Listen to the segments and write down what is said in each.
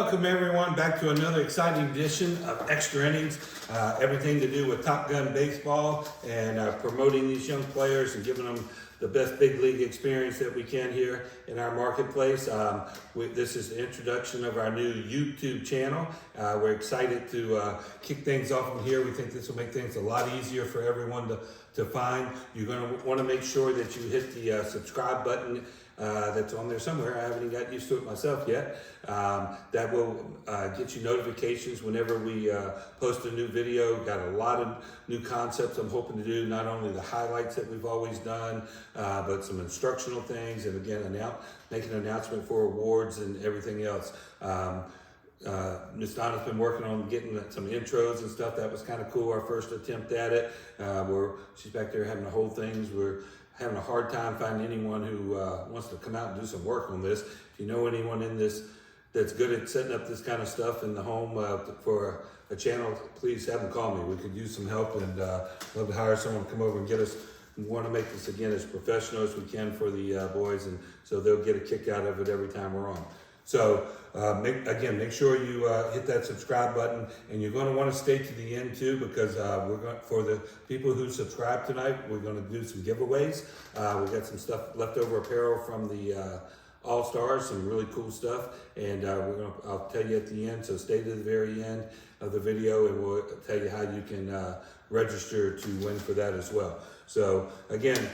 Welcome everyone back to another exciting edition of Extra Innings. Everything to do with Top Gun baseball and promoting these young players and giving them the best big league experience that we can here in our marketplace. This is the introduction of our new YouTube channel. We're excited to kick things off from here. We think this will make things a lot easier for everyone to find. You're going to want to make sure that you hit the subscribe button that's on there somewhere. I haven't even got used to it myself yet. That will get you notifications whenever we post a new video. Got a lot of new concepts I'm hoping to do, not only the highlights that we've always done, but some instructional things, and again, make an announcement for awards and everything else. Miss Donna's been working on getting some intros and stuff. That was kind of cool, our first attempt at it. She's back there having the whole things. We're having a hard time finding anyone who wants to come out and do some work on this. If you know anyone in this that's good at setting up this kind of stuff in the home for a channel, please have them call me. We could use some help, and love to hire someone to come over and get us. We want to make this again as professional as we can for the boys, and so they'll get a kick out of it every time we're on. So make sure you hit that subscribe button, and you're going to want to stay to the end too, because for the people who subscribe tonight, we're going to do some giveaways. We got some stuff, leftover apparel from the All-Stars, some really cool stuff, and I'll tell you at the end. So stay to the very end of the video, and we'll tell you how you can register to win for that as well. So again,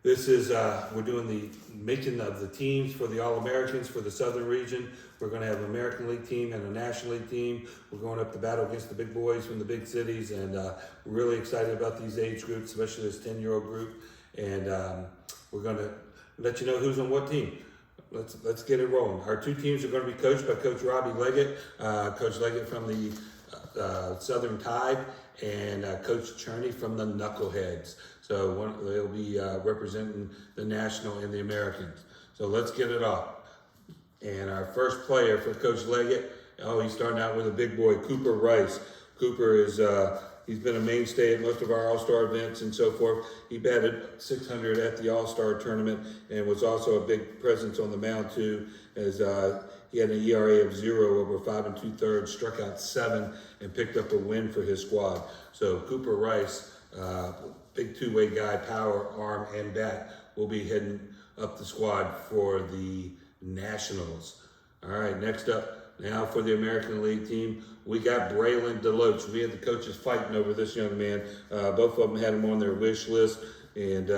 this is, we're doing the making of the teams for the All-Americans for the Southern region. We're going to have an American League team and a National League team. We're going up to battle against the big boys from the big cities, and we're really excited about these age groups, especially this 10-year-old group. And we're going to let you know who's on what team. Let's get it rolling. Our two teams are going to be coached by Coach Robbie Leggett, Coach Leggett from the Southern Tide, and Coach Cherney from the Knuckleheads. So they'll be representing the National and the Americans. So let's get it off. And our first player for Coach Leggett, he's starting out with a big boy, Cooper Rice. Cooper is he's been a mainstay at most of our All-Star events and so forth. He batted .600 at the All-Star tournament and was also a big presence on the mound too, as he had an ERA of 0 over 5 2/3, struck out 7, and picked up a win for his squad. So Cooper Rice, big two-way guy, power, arm, and bat, will be heading up the squad for the Nationals. All right, next up, now for the American League team, we got Braylon Deloach. We had the coaches fighting over this young man. Both of them had him on their wish list, and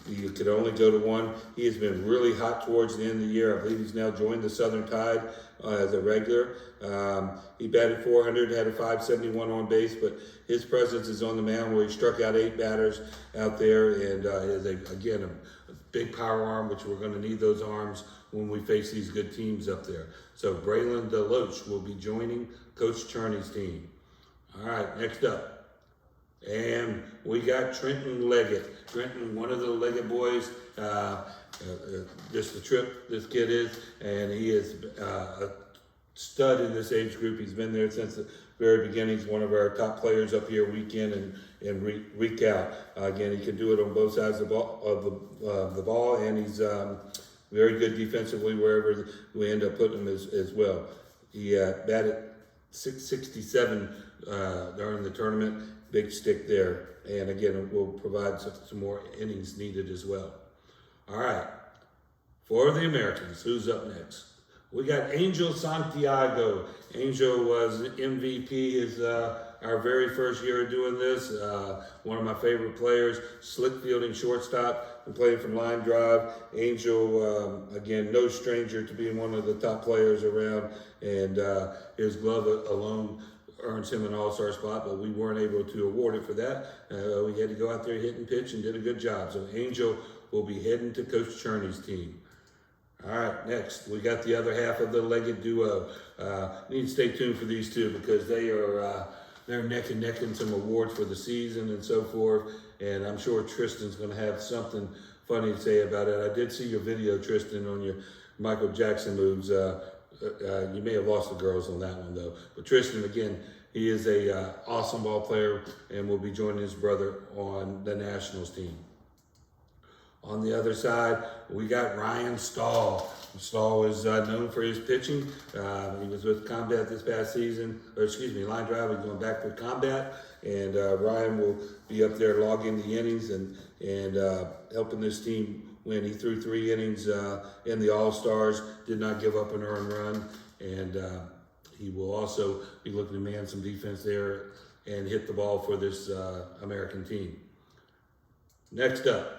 you could only go to one. He has been really hot towards the end of the year. I believe he's now joined the Southern Tide as a regular. He batted .400, had a .571 on base, but his presence is on the mound where he struck out 8 batters out there, and is again a big power arm, which we're going to need those arms when we face these good teams up there. So Braylon Deloach will be joining Coach Cherney's team. All right, next up. And we got Trenton Leggett. Trenton, one of the Leggett boys, just a trip this kid is, and he is a stud in this age group. He's been there since the very beginning. He's one of our top players up here week in and week out. Again, he can do it on both sides of the ball, and he's very good defensively wherever we end up putting him as well. He batted .667 during the tournament. Big stick there, and again, it will provide some more innings needed as well. All right, for the Americans, who's up next? We got Angel Santiago. Angel was MVP his our very first year of doing this. One of my favorite players, slick fielding shortstop, and playing from line drive. Angel, again, no stranger to being one of the top players around, and his glove alone earns him an all-star spot, but we weren't able to award it for that. We had to go out there, hit and pitch, and did a good job. So Angel will be heading to Coach Cherney's team. All right, next, we got the other half of the Leggett duo. Need to stay tuned for these two, because they're neck and neck in some awards for the season and so forth, and I'm sure Tristan's going to have something funny to say about it. I did see your video, Tristan, on your Michael Jackson moves. You may have lost the girls on that one, though. But Tristan, again, he is a awesome ball player and will be joining his brother on the Nationals team. On the other side, we got Ryan Stahl. Stahl is known for his pitching. He was with Combat this past season, line drive. He's going back with Combat, and Ryan will be up there logging the innings and helping this team win. He threw 3 innings in the All-Stars, did not give up an earned run, and he will also be looking to man some defense there and hit the ball for this American team. Next up,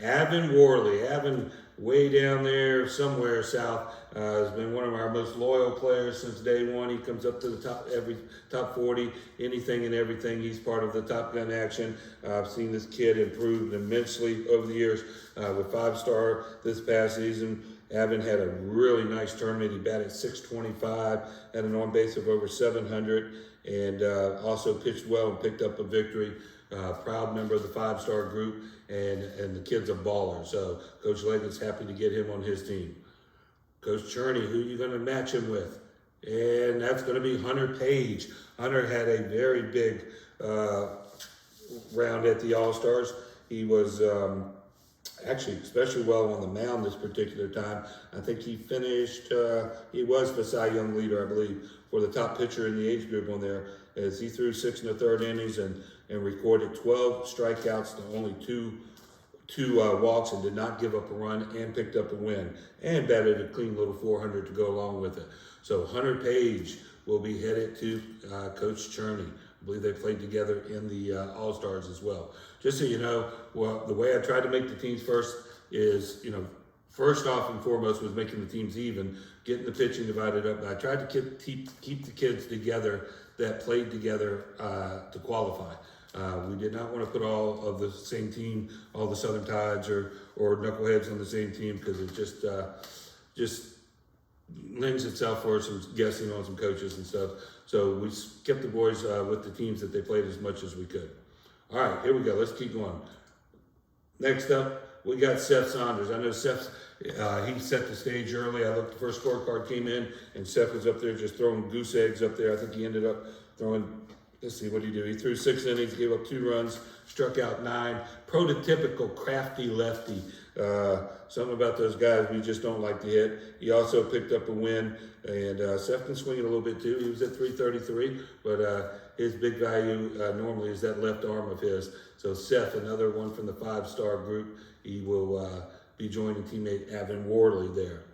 Avon Worley. Avon, way down there somewhere south, has been one of our most loyal players since day one. He comes up to the top 40, anything and everything. He's part of the Top Gun action. I've seen this kid improve immensely over the years with 5-star this past season. Avon had a really nice tournament. He batted .625, had an on base of over 700, and also pitched well and picked up a victory. Proud member of the 5-star group, and the kid's a baller. So Coach Leggett's happy to get him on his team. Coach Cherney, who are you going to match him with? And that's going to be Hunter Page. Hunter had a very big round at the All-Stars. He was actually especially well on the mound this particular time. I think he finished, he was the Cy Young leader, I believe, for the top pitcher in the age group on there, as he threw 6 1/3 innings and recorded 12 strikeouts to only two walks, and did not give up a run, and picked up a win, and batted a clean little 400 to go along with it. So Hunter Page will be headed to Coach Cherney. I believe they played together in the All-Stars as well. Just so you know, well, the way I tried to make the teams first is, first off and foremost was making the teams even, getting the pitching divided up. But I tried to keep the kids together that played together to qualify. We did not want to put all of the same team, all the Southern Tides or Knuckleheads on the same team, because it just lends itself for some guessing on some coaches and stuff. So we kept the boys with the teams that they played as much as we could. All right, here we go. Let's keep going. Next up, we got Seth Saunders. I know Seth, he set the stage early. I looked, the first scorecard came in, and Seth was up there just throwing goose eggs up there. I think he ended up throwing, let's see, what did he do? He threw 6 innings, gave up 2 runs, struck out 9. Prototypical crafty lefty. Something about those guys we just don't like to hit. He also picked up a win, and Seth can swing it a little bit too. He was at .333, but his big value normally is that left arm of his. So Seth, another one from the 5-star group, he will be joining teammate Avon Worley there.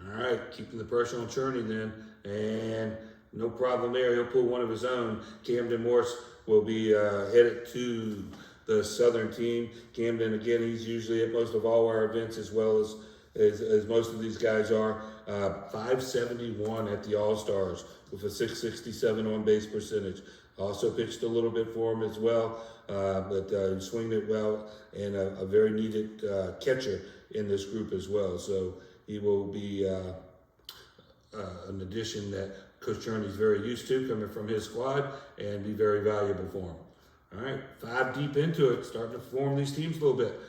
All right, keeping the pressure on Cherney then, and no problem there. He'll pull one of his own. Camden Morse will be headed to the Southern team. Camden, again, he's usually at most of all our events, as well as most of these guys are. 571 at the All-Stars with a .667 on-base percentage. Also pitched a little bit for him as well, but he swinged it well, and a very needed catcher in this group as well. So he will be an addition that Coach Cherney's very used to, coming from his squad, and be very valuable for him. All right, 5 deep into it, starting to form these teams a little bit.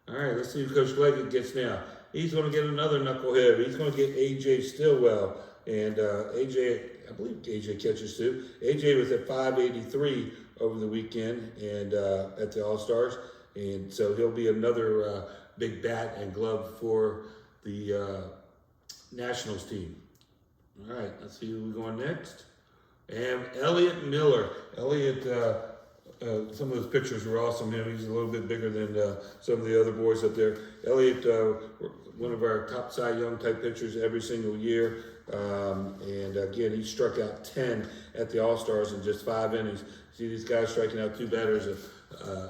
All right, let's see who Coach Leggett gets now. He's going to get another knucklehead. He's going to get A.J. Stillwell. And A.J., I believe A.J. catches too. A.J. was at 583 over the weekend and at the All-Stars. And so he'll be another big bat and glove for the Nationals team. All right, let's see who we're going next. And Elliot Miller. Elliot, some of those pictures were awesome. He's a little bit bigger than some of the other boys up there. Elliot, one of our top Cy Young type pitchers every single year. And again, he struck out 10 at the All-Stars in just 5 innings. See these guys striking out 2 batters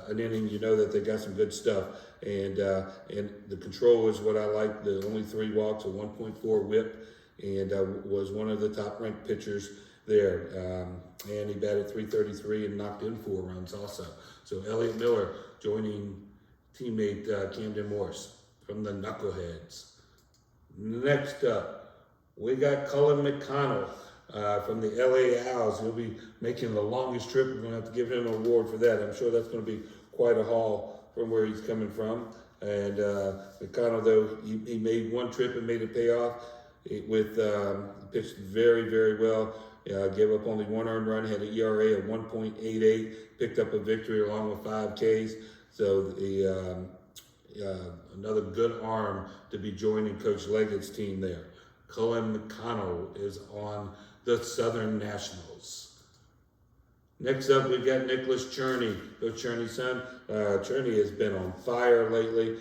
an inning, you know that they got some good stuff. And the control is what I like. The only 3 walks, a 1.4 whip, and was one of the top-ranked pitchers there. And he batted .333 and knocked in 4 runs also. So Elliot Miller joining teammate Camden Morse from the Knuckleheads. Next up, we got Colin McConnell from the LA Owls. He'll be making the longest trip. We're going to have to give him an award for that. I'm sure that's going to be quite a haul from where he's coming from. And McConnell, though, he made 1 trip and made it pay off. With pitched very, very well. Gave up only 1 earned run, had an ERA of 1.88, picked up a victory along with 5 Ks. So another good arm to be joining Coach Leggett's team there. Colin McConnell is on the Southern Nationals. Next up, we've got Nicholas Cherney, Coach Cherney's son. Cherney has been on fire lately.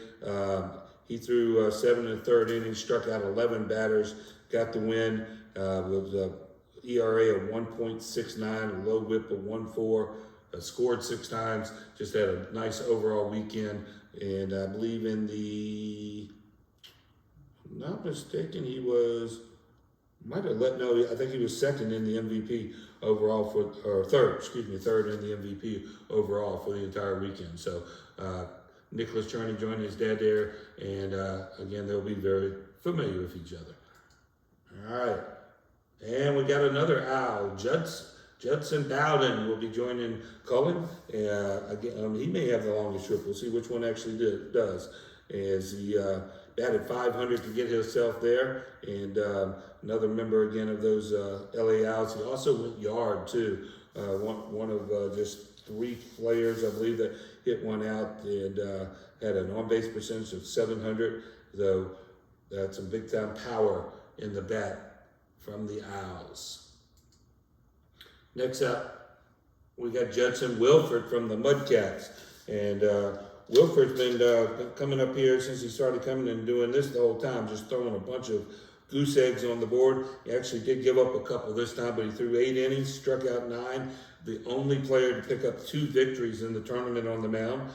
He threw 7 1/3 innings, struck out 11 batters, got the win with an ERA of 1.69, a low whip of 1.4, scored 6 times, just had a nice overall weekend. And I believe in the, if I'm not mistaken, he was, I think he was second in the MVP overall third in the MVP overall for the entire weekend. So Nicholas Cherney joined his dad there, and again, they'll be very familiar with each other. All right, and we got another owl, Judson Dowden will be joining Cullen. Again, he may have the longest trip. We'll see which one actually does. As he batted 500 to get himself there, and another member again of those LA Owls. He also went yard too. One of just 3 players, I believe, that hit one out and had an on-base percentage of 700. Though that's some big-time power in the bat from the Owls. Next up, we got Jensen Wilford from the Mudcats. And Wilford's been coming up here since he started coming and doing this the whole time, just throwing a bunch of goose eggs on the board. He actually did give up a couple this time, but he threw 8 innings, struck out 9. The only player to pick up 2 victories in the tournament on the mound,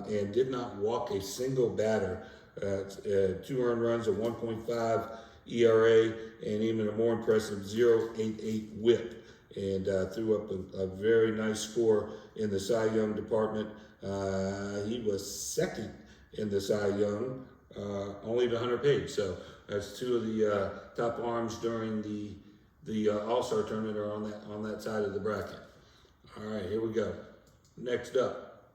and did not walk a single batter. 2 earned runs, a 1.5 ERA, and even a more impressive 0.88 whip. And threw up a very nice score in the Cy Young department. He was second in the Cy Young, only to Hunter Page. So that's 2 of the top arms during the All-Star tournament are on that side of the bracket. All right, here we go. Next up,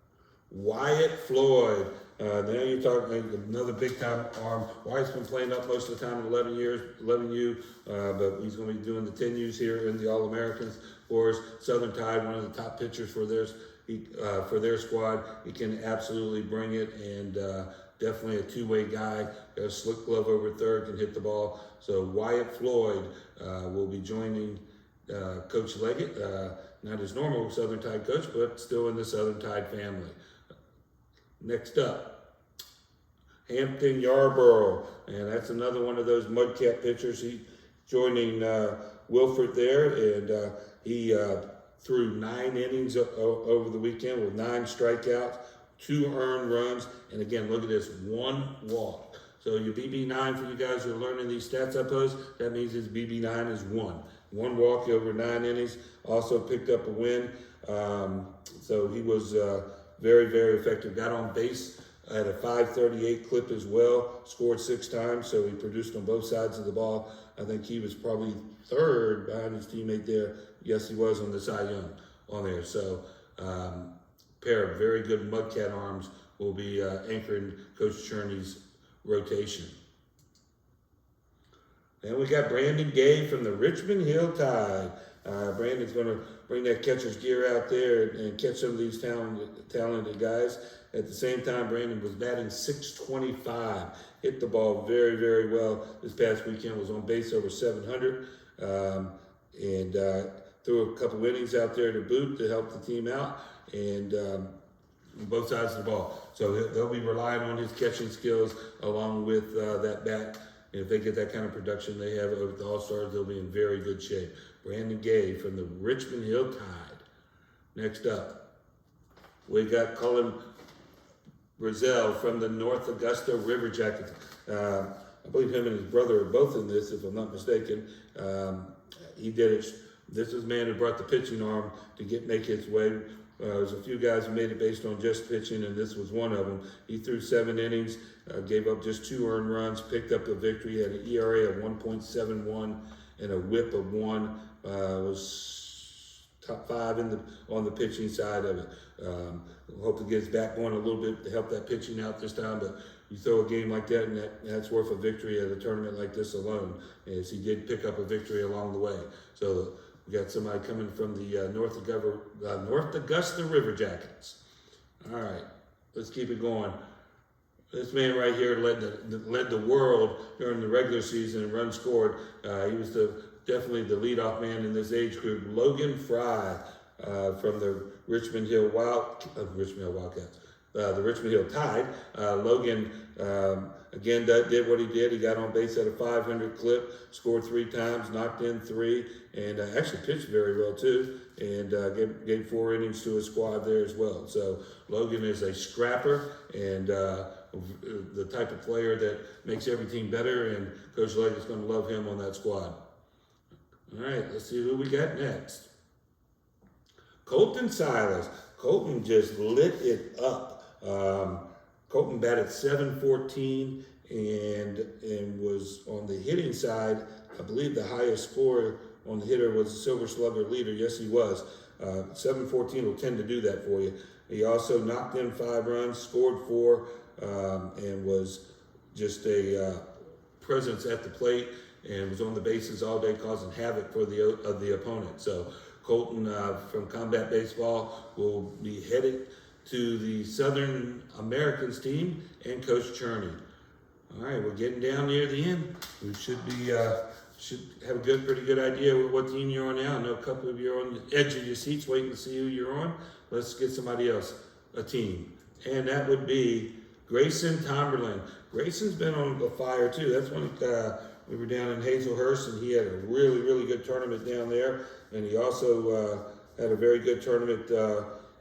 Wyatt Floyd. Now you're talking another big-time arm. Wyatt's been playing up most of the time in 11U, but he's going to be doing the 10Us here in the All-Americans for us. Southern Tide, one of the top pitchers for their squad. He can absolutely bring it, and definitely a 2-way guy. Got a slick glove over third, can hit the ball. So Wyatt Floyd will be joining Coach Leggett, not his normal Southern Tide coach, but still in the Southern Tide family. Next up, Hampton Yarborough, and that's another one of those Mudcat pitchers. He joining Wilford there, and he threw 9 innings over the weekend with 9 strikeouts, 2 earned runs, and again, look at this, 1 walk. So your BB9 for you guys who are learning these stats I post, that means his BB9 is 1. 1 walk over 9 innings. Also picked up a win. So he was very, very effective. Got on base at a 538 clip as well. Scored 6 times, so he produced on both sides of the ball. I think he was probably 3rd behind his teammate there. Yes, he was on the Cy Young on there. So pair of very good Mudcat arms will be anchoring Coach Cherney's rotation. And we got Brandon Gay from the Richmond Hill Tide. Brandon's going to bring that catcher's gear out there and catch some of these talented guys. At the same time, Brandon was batting .625. Hit the ball very, very well this past weekend. Was on base over 700. And threw a couple innings out there to boot to help the team out. And on both sides of the ball. So they'll be relying on his catching skills along with that bat. And if they get that kind of production they have over the All-Stars, they'll be in very good shape. Brandon Gay from the Richmond Hill Tide. Next up, we got Colin Brazell from the North Augusta River Jackets. I believe him and his brother are both in this, if I'm not mistaken. He did it. This is the man who brought the pitching arm to make its way. There's a few guys who made it based on just pitching, and this was one of them. He threw 7 innings, gave up just 2 earned runs, picked up the victory, had an ERA of 1.71 and a whip of 1. Was top 5 on the pitching side of it. Hope to get his back going a little bit to help that pitching out this time, but you throw a game like that, and that's worth a victory at a tournament like this alone, as he did pick up a victory along the way. So we got somebody coming from the North Augusta River Jackets. All right, let's keep it going. This man right here led the world during the regular season in runs scored. He was definitely the leadoff man in this age group. Logan Frye from the Richmond Hill Wildcats. The Richmond Hill Tide. Logan again did what he did. He got on base at a 500 clip, scored 3 times, knocked in 3, and actually pitched very well too. And gave 4 innings to his squad there as well. So Logan is a scrapper and the type of player that makes every team better. And Coach Leggett is going to love him on that squad. All right, let's see who we got next. Colton Silas. Colton just lit it up. Colton batted .714 and was on the hitting side. I believe the highest score on the hitter was the Silver Slugger leader. Yes, he was. .714 will tend to do that for you. He also knocked in 5 runs, scored 4, and was just a presence at the plate and was on the bases all day, causing havoc for the opponent. So Colton from Combat Baseball will be headed to the Southern Americans team and Coach Cherney. All right, we're getting down near the end. We should have a pretty good idea what team you're on now. I know a couple of you are on the edge of your seats waiting to see who you're on. Let's get somebody else a team. And that would be Grayson Timberland. Grayson's been on the fire too. That's when we were down in Hazelhurst, and he had a really, really good tournament down there. And he also had a very good tournament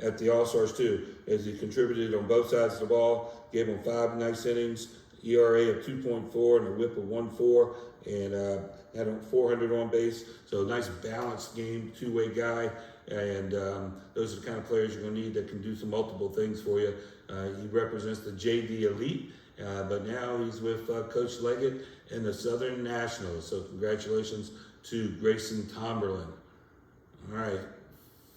at the All-Stars too, as he contributed on both sides of the ball, gave him 5 nice innings, ERA of 2.4 and a whip of 1.4, and had 400 on base. So a nice balanced game, two-way guy. And those are the kind of players you're going to need that can do some multiple things for you. He represents the JD Elite, but now he's with Coach Leggett and the Southern Nationals. So congratulations to Grayson Timberland. All right,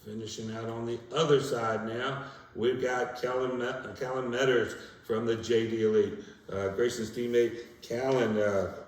finishing out on the other side now, we've got Callan Metters from the JD Elite. Grayson's teammate, Callan,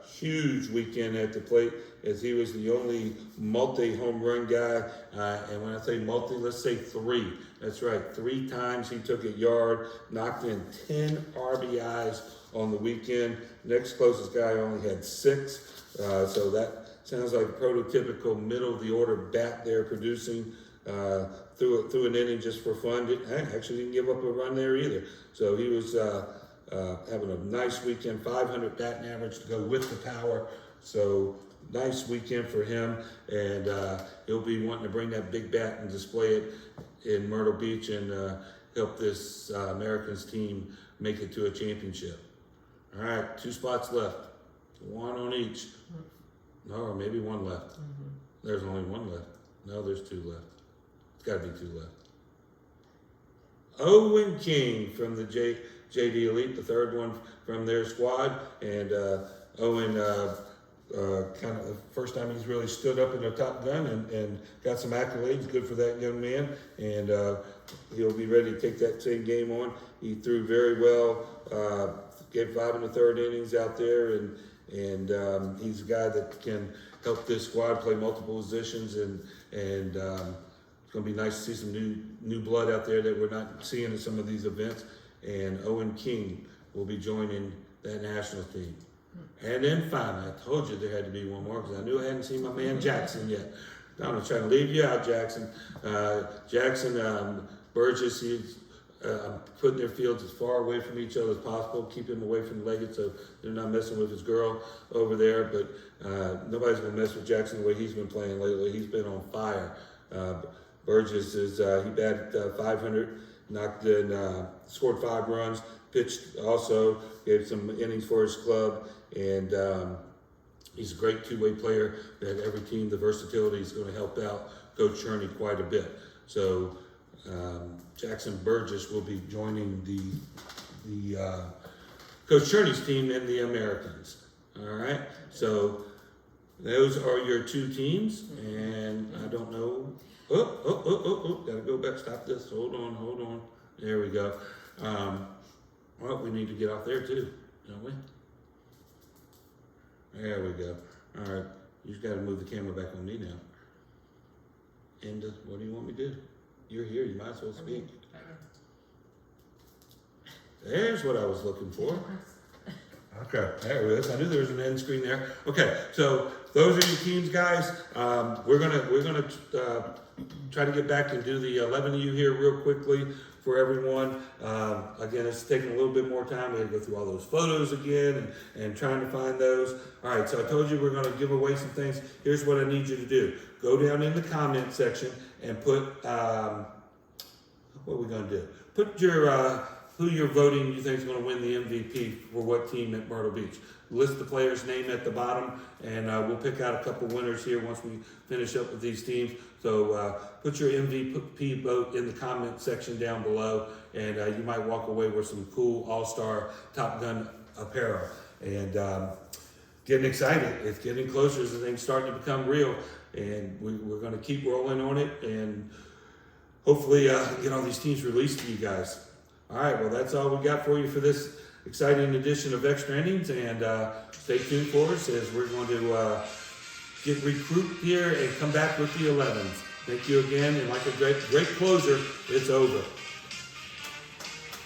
huge weekend at the plate as he was the only multi-home run guy. And when I say multi, let's say 3. That's right, 3 times he took a yard, knocked in 10 RBIs on the weekend. Next closest guy only had 6. So that sounds like a prototypical middle of the order bat there, producing through an inning just for fun. Actually didn't give up a run there either. So he was having a nice weekend, 500 batting average to go with the power. So nice weekend for him, and he'll be wanting to bring that big bat and display it in Myrtle Beach and help this Americans team make it to a championship. All right, 2 spots left, 1 on each. No, or maybe 1 left. Mm-hmm. There's only 1 left. No, there's 2 left. It's got to be 2 left. Owen King from the JD Elite, the 3rd one from their squad, and Owen kind of the first time he's really stood up in a Top Gun and got some accolades. Good for that young man, and he'll be ready to take that same game on. He threw very well, gave 5 1/3 innings out there, and he's a guy that can help this squad play multiple positions, and it's going to be nice to see some new blood out there that we're not seeing in some of these events. And Owen King will be joining that national team. And then finally, I told you there had to be 1 more because I knew I hadn't seen my man Jackson yet. I'm not trying to leave you out, Jackson. Burgess, he's putting their fields as far away from each other as possible, keep him away from Leggett so they're not messing with his girl over there. But nobody's going to mess with Jackson the way he's been playing lately. He's been on fire. Burgess he batted 500, knocked in, scored 5 runs, pitched also, gave some innings for his club, and he's a great two-way player that every team, the versatility is going to help out Coach Cherney quite a bit. So Jackson Burgess will be joining the Coach Cherney's team in the Americans. All right, so those are your 2 teams, and I don't know. Gotta go back, stop this, hold on. There we go. Well, we need to get off there too, don't we? There we go. All right, you just gotta move the camera back on me now. And what do you want me to do? You're here, you might as well speak. There's what I was looking for. Okay, there it is. I knew there was an end screen there. Okay, so those are your teams, guys. We're gonna try to get back and do the 11U here real quickly for everyone. Again, it's taking a little bit more time. We had to go through all those photos again and trying to find those. All right, so I told you we're gonna give away some things. Here's what I need you to do. Go down in the comment section and put, what are we gonna do? Put your, who you're voting you think is going to win the MVP for what team at Myrtle Beach. List the player's name at the bottom, and we'll pick out a couple winners here once we finish up with these teams. So put your MVP vote in the comment section down below, and you might walk away with some cool All-Star Top Gun apparel. And getting excited. It's getting closer as the thing's starting to become real, and we're going to keep rolling on it, and hopefully get all these teams released to you guys. All right, well, that's all we got for you for this exciting edition of Extra Innings, and stay tuned for us as we're going to get recruit here and come back with the 11s. Thank you again, and like a great closer, it's over.